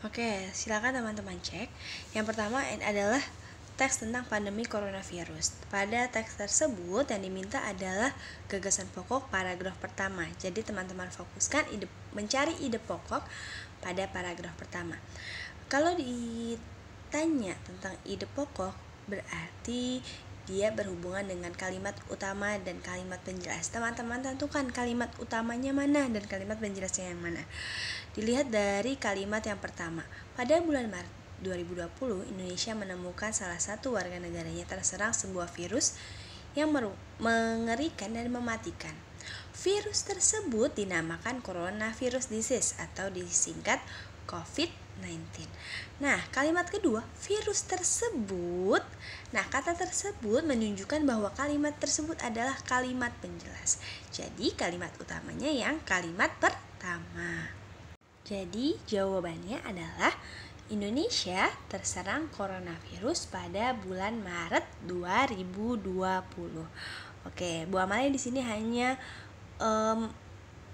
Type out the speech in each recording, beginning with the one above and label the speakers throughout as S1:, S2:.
S1: Oke, silakan teman-teman cek. Yang pertama adalah teks tentang pandemi coronavirus. Pada teks tersebut yang diminta adalah gagasan pokok paragraf pertama. Jadi teman-teman fokuskan mencari ide pokok pada paragraf pertama. Kalau ditanya tentang ide pokok, berarti dia berhubungan dengan kalimat utama dan kalimat penjelas. Teman-teman tentukan kalimat utamanya mana dan kalimat penjelasnya yang mana. Dilihat dari kalimat yang pertama. Pada bulan Maret 2020, Indonesia menemukan salah satu warga negaranya terserang sebuah virus yang mengerikan dan mematikan. Virus tersebut dinamakan coronavirus disease atau disingkat COVID-19. Nah, kalimat kedua, virus tersebut. Nah, kata tersebut menunjukkan bahwa kalimat tersebut adalah kalimat penjelas. Jadi, kalimat utamanya yang kalimat pertama. Jadi, jawabannya adalah Indonesia terserang coronavirus pada bulan Maret 2020. Oke, Bu Amalia di sini hanya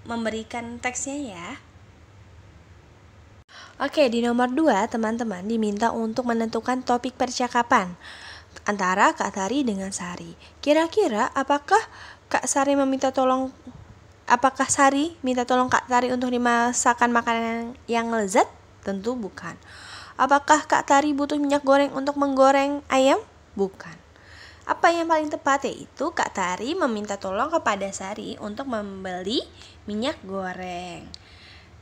S1: memberikan teksnya ya. Oke, di nomor 2 teman-teman diminta untuk menentukan topik percakapan antara Kak Tari dengan Sari. Kira-kira apakah Sari minta tolong Kak Tari untuk dimasakkan makanan yang lezat? Tentu bukan. Apakah Kak Tari butuh minyak goreng untuk menggoreng ayam? Bukan. Apa yang paling tepat yaitu Kak Tari meminta tolong kepada Sari untuk membeli minyak goreng.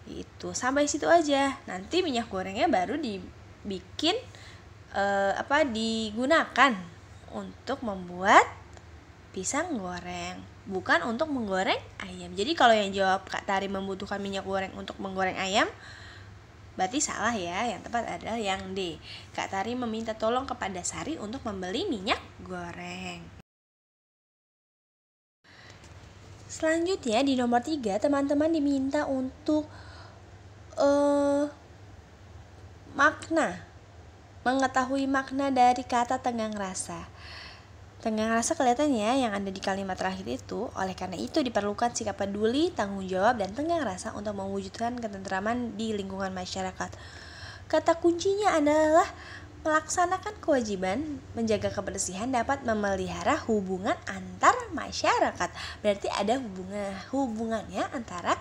S1: Itu sampai situ aja. Nanti minyak gorengnya baru digunakan untuk membuat pisang goreng, bukan untuk menggoreng ayam. Jadi kalau yang jawab Kak Tari membutuhkan minyak goreng untuk menggoreng ayam, berarti salah ya. Yang tepat adalah yang D. Kak Tari meminta tolong kepada Sari untuk membeli minyak goreng. Selanjutnya di nomor 3 teman-teman diminta untuk mengetahui makna dari kata tenggang rasa. Tenggang rasa kelihatan ya yang ada di kalimat terakhir itu. Oleh karena itu diperlukan sikap peduli, tanggung jawab, dan tenggang rasa untuk mewujudkan ketentraman di lingkungan masyarakat. Kata kuncinya adalah melaksanakan kewajiban menjaga kebersihan dapat memelihara hubungan antar masyarakat. Berarti ada hubungannya antara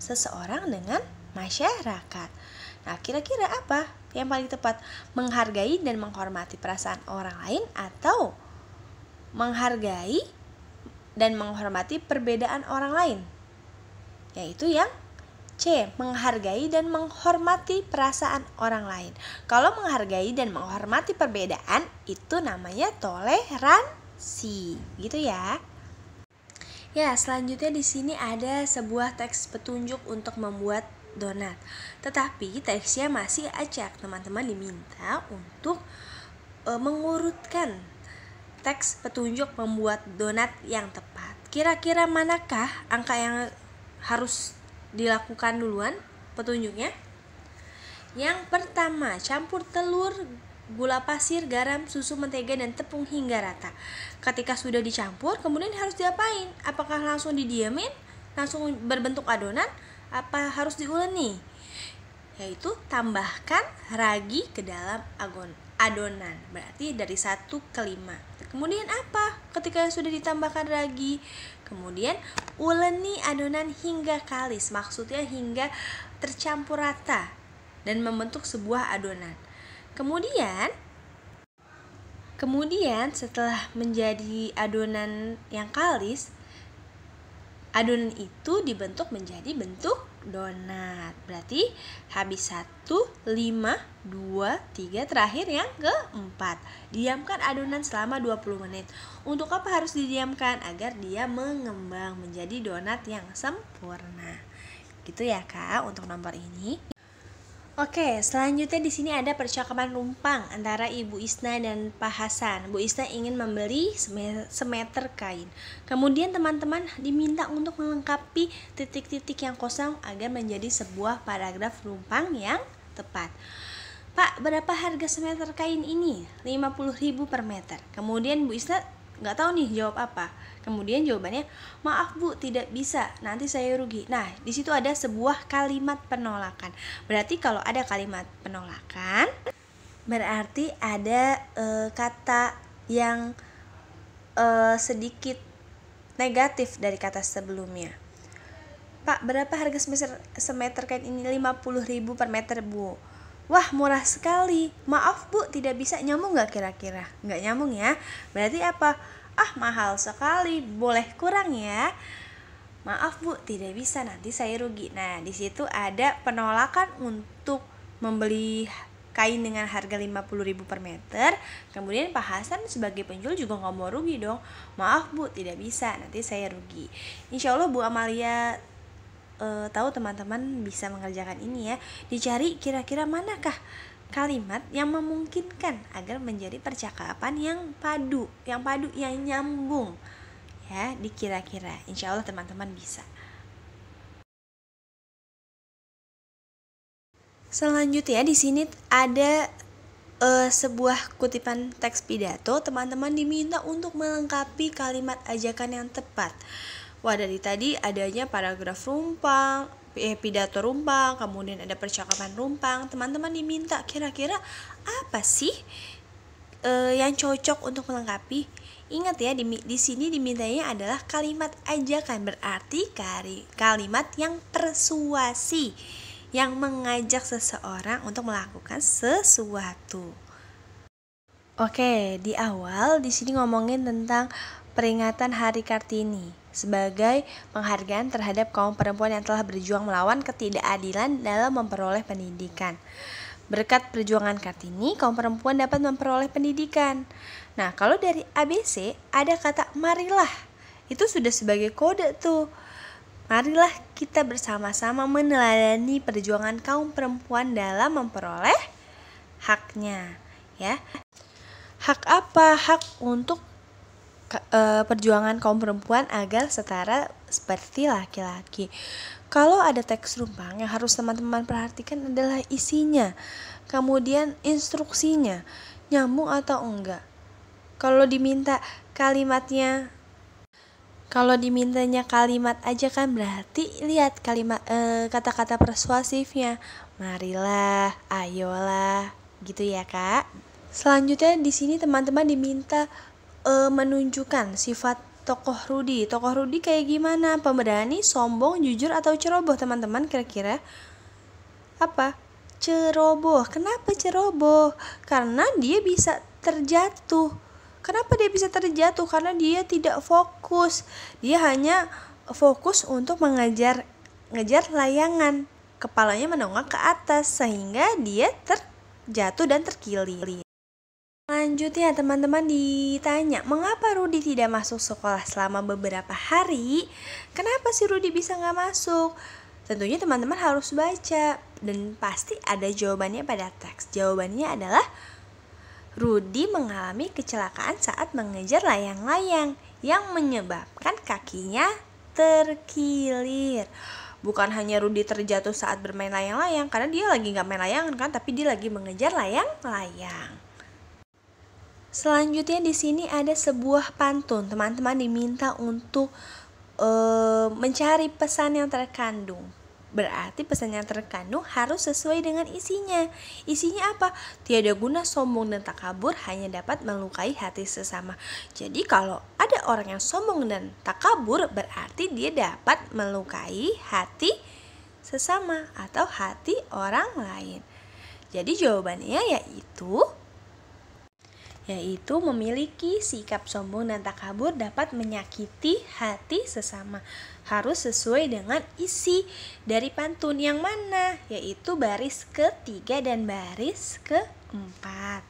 S1: seseorang dengan masyarakat. Nah, kira-kira apa yang paling tepat? Menghargai dan menghormati perasaan orang lain atau menghargai dan menghormati perbedaan orang lain? Yaitu yang C, menghargai dan menghormati perasaan orang lain. Kalau menghargai dan menghormati perbedaan itu namanya toleransi, gitu ya. Ya, selanjutnya di sini ada sebuah teks petunjuk untuk membuat donat. Tetapi teksnya masih acak. Teman-teman diminta untuk mengurutkan teks petunjuk membuat donat yang tepat. Kira-kira manakah angka yang harus dilakukan duluan petunjuknya? Yang pertama, campur telur, gula pasir, garam, susu, mentega, dan tepung hingga rata. Ketika sudah dicampur, kemudian harus diapain? Apakah langsung didiamin? Langsung berbentuk adonan? Apa harus diuleni? Yaitu tambahkan ragi ke dalam adonan. Berarti dari 1 ke 5. Kemudian apa? Ketika sudah ditambahkan ragi, kemudian uleni adonan hingga kalis. Maksudnya hingga tercampur rata dan membentuk sebuah adonan. Kemudian setelah menjadi adonan yang kalis, adonan itu dibentuk menjadi bentuk donat. Berarti habis 1, 5, 2, 3, terakhir yang keempat. Diamkan adonan selama 20 menit. Untuk apa harus didiamkan? Agar dia mengembang menjadi donat yang sempurna. Gitu ya Kak untuk nomor ini. Oke, selanjutnya di sini ada percakapan numpang antara Ibu Isna dan Pak Hasan. Bu Isna ingin membeli semeter kain. Kemudian teman-teman diminta untuk melengkapi titik-titik yang kosong agar menjadi sebuah paragraf numpang yang tepat. Pak, berapa harga semeter kain ini? 50.000 per meter. Kemudian Bu Isna nggak tahu nih jawab apa. Kemudian jawabannya, maaf Bu, tidak bisa, nanti saya rugi. Nah, di situ ada sebuah kalimat penolakan. Berarti kalau ada kalimat penolakan, berarti ada kata yang sedikit negatif dari kata sebelumnya. Pak, berapa harga semeter kain ini? 50.000 per meter Bu. Wah, murah sekali. Maaf Bu, tidak bisa. Nyambung nggak kira-kira? Nggak nyambung ya. Berarti apa? Ah, mahal sekali. Boleh kurang ya? Maaf Bu, tidak bisa. Nanti saya rugi. Nah, di situ ada penolakan untuk membeli kain dengan harga 50.000 per meter. Kemudian Pak Hasan sebagai penjual juga nggak mau rugi dong. Maaf Bu, tidak bisa. Nanti saya rugi. Insya Allah Bu Amalia tahu teman-teman bisa mengerjakan ini ya. Dicari kira-kira manakah kalimat yang memungkinkan agar menjadi percakapan yang padu, yang nyambung ya, dikira-kira. Insya Allah teman-teman bisa. Selanjutnya di sini ada sebuah kutipan teks pidato. Teman-teman diminta untuk melengkapi kalimat ajakan yang tepat. Wah, dari tadi adanya paragraf rumpang, pidato rumpang, kemudian ada percakapan rumpang. Teman-teman diminta kira-kira apa sih yang cocok untuk melengkapi? Ingat ya, di sini dimintanya adalah kalimat ajakan, berarti kalimat yang persuasi, yang mengajak seseorang untuk melakukan sesuatu. Oke, di awal di sini ngomongin tentang peringatan Hari Kartini sebagai penghargaan terhadap kaum perempuan yang telah berjuang melawan ketidakadilan dalam memperoleh pendidikan. Berkat perjuangan Kartini, kaum perempuan dapat memperoleh pendidikan. Nah, kalau dari ABC ada kata marilah. Itu sudah sebagai kode tuh. Marilah kita bersama-sama meneladani perjuangan kaum perempuan dalam memperoleh haknya, ya. Hak apa? Hak untuk perjuangan kaum perempuan agar setara seperti laki-laki. Kalau ada teks rumpang yang harus teman-teman perhatikan adalah isinya, kemudian instruksinya, nyambung atau enggak. Kalau dimintanya kalimat aja kan berarti lihat kalimat kata-kata persuasifnya. Marilah, ayolah, gitu ya Kak. Selanjutnya di sini teman-teman diminta menunjukkan sifat tokoh Rudi. Tokoh Rudi kayak gimana? Pemberani, sombong, jujur, atau ceroboh teman-teman kira-kira? Apa? Ceroboh. Kenapa ceroboh? Karena dia bisa terjatuh. Kenapa dia bisa terjatuh? Karena dia tidak fokus. Dia hanya fokus untuk ngejar layangan. Kepalanya menongak ke atas sehingga dia terjatuh dan terkilir. Selanjutnya teman-teman ditanya, mengapa Rudi tidak masuk sekolah selama beberapa hari? Kenapa sih Rudi bisa gak masuk? Tentunya teman-teman harus baca dan pasti ada jawabannya pada teks. Jawabannya adalah Rudi mengalami kecelakaan saat mengejar layang-layang yang menyebabkan kakinya terkilir. Bukan hanya Rudi terjatuh saat bermain layang-layang, karena dia lagi gak main layangan kan, tapi dia lagi mengejar layang-layang. Selanjutnya di sini ada sebuah pantun. Teman-teman diminta untuk mencari pesan yang terkandung. Berarti pesan yang terkandung harus sesuai dengan isinya. Isinya apa? Tiada guna sombong dan takabur, hanya dapat melukai hati sesama. Jadi kalau ada orang yang sombong dan takabur, berarti dia dapat melukai hati sesama atau hati orang lain. Jadi jawabannya yaitu memiliki sikap sombong dan takabur dapat menyakiti hati sesama. Harus sesuai dengan isi dari pantun yang mana, yaitu baris ketiga dan baris keempat.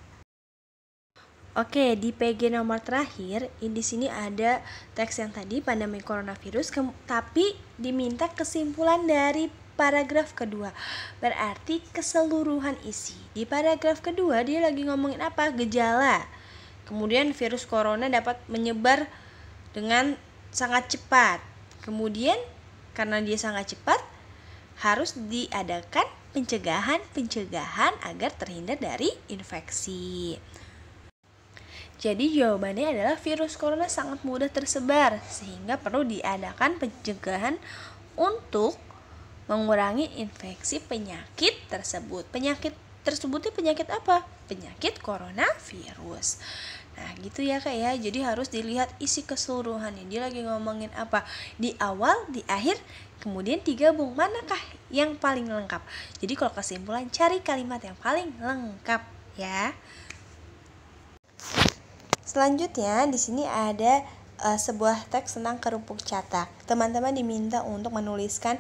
S1: Oke, di PG nomor terakhir, di sini ada teks yang tadi pandemi coronavirus, tapi diminta kesimpulan dari paragraf kedua. Berarti keseluruhan isi. Di paragraf kedua dia lagi ngomongin apa? Gejala. Kemudian virus corona dapat menyebar dengan sangat cepat. Kemudian karena dia sangat cepat, harus diadakan pencegahan agar terhindar dari infeksi. Jadi jawabannya adalah virus corona sangat mudah tersebar sehingga perlu diadakan pencegahan untuk mengurangi infeksi penyakit tersebut. Penyakit tersebutnya penyakit apa? Penyakit coronavirus. Nah gitu ya Kak ya, jadi harus dilihat isi keseluruhannya. Dia lagi ngomongin apa? Di awal, di akhir, kemudian digabung. Manakah yang paling lengkap? Jadi kalau kesimpulan, cari kalimat yang paling lengkap ya. Selanjutnya di sini ada sebuah teks tentang kerupuk catak. Teman-teman diminta untuk menuliskan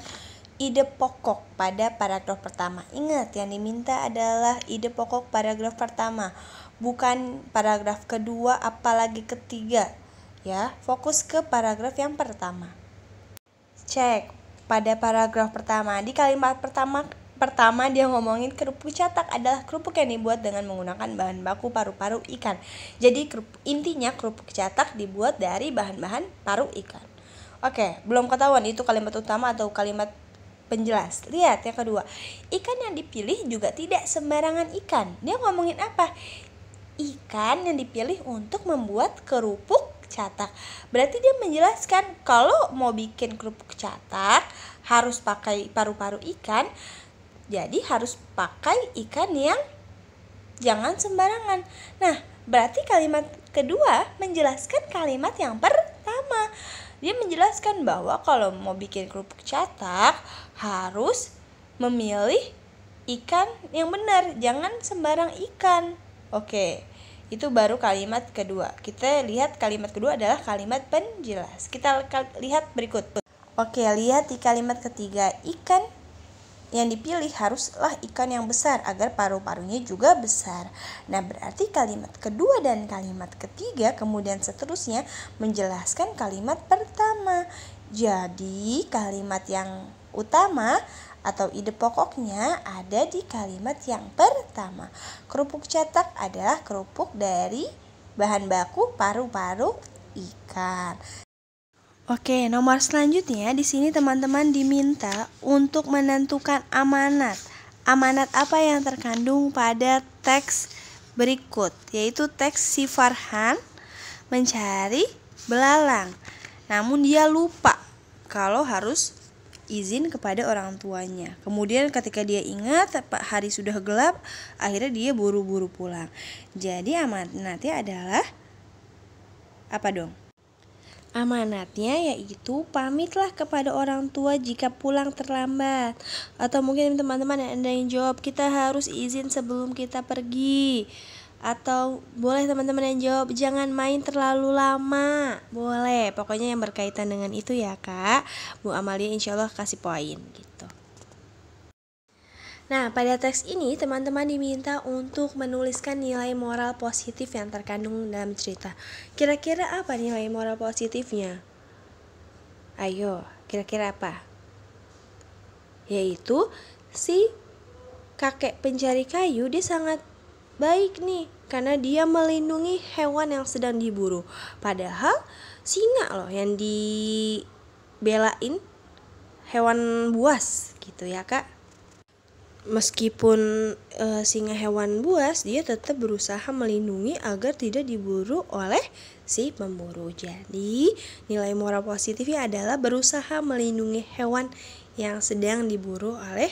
S1: ide pokok pada paragraf pertama. Ingat, yang diminta adalah ide pokok paragraf pertama, bukan paragraf kedua apalagi ketiga. Ya, fokus ke paragraf yang pertama. Cek pada paragraf pertama. Di kalimat pertama dia ngomongin kerupuk catak adalah kerupuk yang dibuat dengan menggunakan bahan baku paru-paru ikan. Jadi intinya kerupuk catak dibuat dari bahan-bahan paru ikan. Oke, belum ketahuan itu kalimat utama atau kalimat penjelas. Lihat yang kedua. Ikan yang dipilih juga tidak sembarangan ikan. Dia ngomongin apa? Ikan yang dipilih untuk membuat kerupuk catak. Berarti dia menjelaskan kalau mau bikin kerupuk catak harus pakai paru-paru ikan. Jadi harus pakai ikan yang jangan sembarangan. Nah, berarti kalimat kedua menjelaskan kalimat yang pertama. Dia menjelaskan bahwa kalau mau bikin kerupuk catak harus memilih ikan yang benar, jangan sembarang ikan. Oke, itu baru kalimat kedua. Kita lihat kalimat kedua adalah kalimat penjelas. Kita lihat berikut. Oke, lihat di kalimat ketiga. Ikan yang dipilih haruslah ikan yang besar agar paru-parunya juga besar. Nah, berarti kalimat kedua dan kalimat ketiga kemudian seterusnya menjelaskan kalimat pertama. Jadi, kalimat yang utama atau ide pokoknya ada di kalimat yang pertama. Kerupuk catak adalah kerupuk dari bahan baku paru-paru ikan. Oke, nomor selanjutnya di sini teman-teman diminta untuk menentukan amanat. Amanat apa yang terkandung pada teks berikut, yaitu teks si Farhan mencari belalang. Namun dia lupa kalau harus izin kepada orang tuanya. Kemudian ketika dia ingat hari sudah gelap, akhirnya dia buru-buru pulang. Jadi amanatnya adalah apa dong? Amanatnya yaitu pamitlah kepada orang tua jika pulang terlambat. Atau mungkin teman-teman ada yang jawab kita harus izin sebelum kita pergi. Atau boleh teman-teman yang jawab jangan main terlalu lama. Boleh, pokoknya yang berkaitan dengan itu ya Kak. Bu Amalia insya Allah kasih poin gitu. Nah, pada teks ini teman-teman diminta untuk menuliskan nilai moral positif yang terkandung dalam cerita. Kira-kira apa nilai moral positifnya? Ayo, kira-kira apa? Yaitu si kakek pencari kayu dia sangat baik nih karena dia melindungi hewan yang sedang diburu. Padahal singa loh yang dibelain hewan buas gitu ya Kak. Meskipun singa hewan buas, dia tetap berusaha melindungi agar tidak diburu oleh si pemburu. Jadi nilai moral positifnya adalah berusaha melindungi hewan yang sedang diburu oleh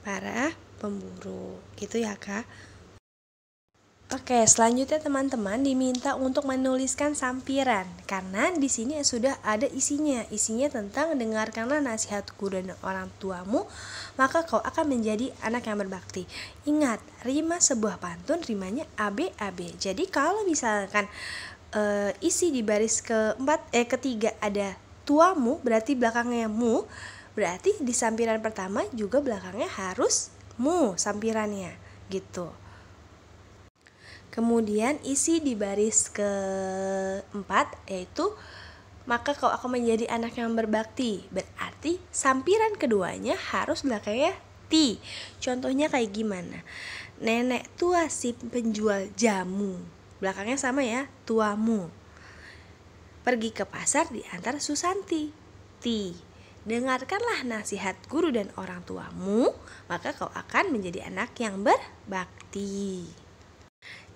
S1: para pemburu. Gitu ya Kak. Oke, selanjutnya teman-teman diminta untuk menuliskan sampiran karena di sini sudah ada isinya. Isinya tentang dengarkanlah nasihat guru dan orang tuamu, maka kau akan menjadi anak yang berbakti. Ingat, rima sebuah pantun rimanya AB. Jadi kalau misalkan isi di baris ketiga ada tuamu, berarti belakangnya mu, berarti di sampiran pertama juga belakangnya harus mu sampirannya gitu. Kemudian isi di baris keempat yaitu maka kau akan menjadi anak yang berbakti. Berarti sampiran keduanya harus belakangnya ti. Contohnya kayak gimana? Nenek tua si penjual jamu. Belakangnya sama ya, tuamu. Pergi ke pasar diantar Susanti. Ti. Dengarkanlah nasihat guru dan orang tuamu, maka kau akan menjadi anak yang berbakti.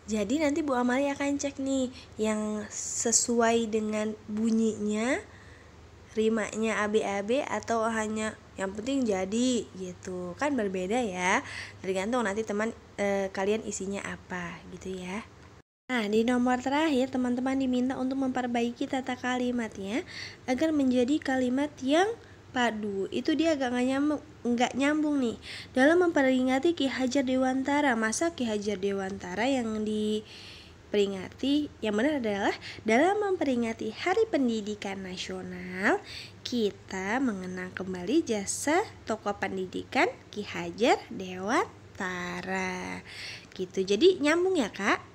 S1: Jadi nanti Bu Amalia akan cek nih yang sesuai dengan bunyinya, rimanya AB-AB atau hanya yang penting jadi gitu. Kan berbeda ya, tergantung nanti teman kalian isinya apa gitu ya. Nah, di nomor terakhir teman-teman diminta untuk memperbaiki tata kalimatnya agar menjadi kalimat yang padu. Itu dia agak nggak nyambung nih. Dalam memperingati Ki Hajar Dewantara, masa Ki Hajar Dewantara yang diperingati? Yang benar adalah dalam memperingati Hari Pendidikan Nasional, kita mengenang kembali jasa tokoh pendidikan Ki Hajar Dewantara. Gitu. Jadi nyambung ya, Kak?